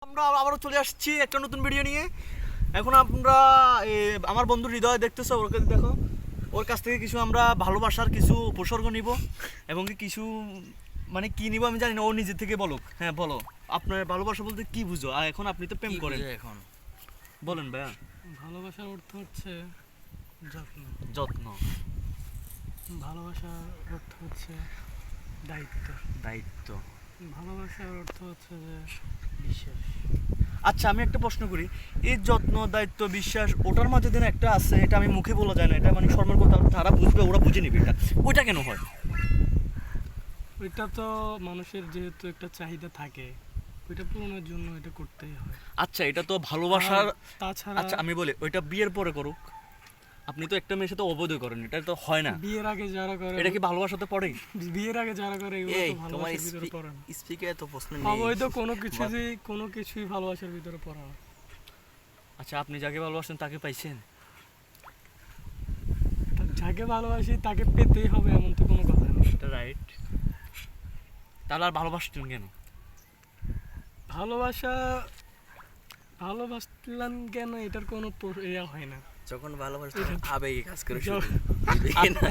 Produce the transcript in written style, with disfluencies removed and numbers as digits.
আমরা আবারও চলে আসছি একটা নতুন ভিডিও নিয়ে। এখন আমরা আমার বন্ধু হৃদয় দেখতেছো, ওর কাছে দেখো, ওর কাছ থেকে কিছু আমরা ভালোবাসার কিছু উপসর্গ নিব এবং কি কিছু মানে কি নিব আমি জানি না, ও নিজে থেকে বলুক। হ্যাঁ বলো, আপনার ভালোবাসা বলতে কি বুঝো? আর এখন আপনি তো প্রেম করেন, এখন বলেন ভাইয়া। ভালোবাসার অর্থ হচ্ছে যত্ন। যত্ন, ভালোবাসার অর্থ হচ্ছে দায়িত্ব। দায়িত্ব। ভালোবাসার অর্থ হচ্ছে যে বিশ্বাস। আচ্ছা আমি একটা প্রশ্ন করি, এই যত্ন, দায়িত্ব, বিশ্বাস, ওটার মাঝে যেন একটা আছে, এটা আমি মুখে বলা যায় না, এটা মানে শর্মার কথা, তারা বুঝবে, ওরা বুঝে নিবে এটা, ওইটা কেন হয়? ওইটা তো মানুষের যেহেতু একটা চাহিদা থাকে, ওইটা পূরণের জন্য এটা করতেই হয়। আচ্ছা এটা তো ভালোবাসার। আর তাছাড়া আচ্ছা আমি বলি, ওইটা বিয়ের পরে করুক, আপনি তো একটা মেয়ের সাথে অবৈধ করেন, এটা তো হয় না। বিয়ের আগে যারা করে, এটা কি ভালোবাসাতে পড়েই? বিয়ের আগে যারা করে এগুলো এই তো তোমার ভালোবাসার ভিতরে পড়ে না। স্পিকে এত প্রশ্ন নেই। অবৈধ কোনো কিছুই ভালোবাসার ভিতরে পড়ে না। আচ্ছা আপনি যাকে ভালোবাসেন তাকে পাইছেন? যাকে ভালোবাসি তাকে পেতেই হবে এমন তো কোনো কথা নেই। এটা রাইট। তাহলে আর ভালোবাসতেন কেন? ভালোবাসলাম কেন এটার কোনো ইয়া হয় না। যখন ভালোবাসা আবেগে কাজ করে যখন- শুধু।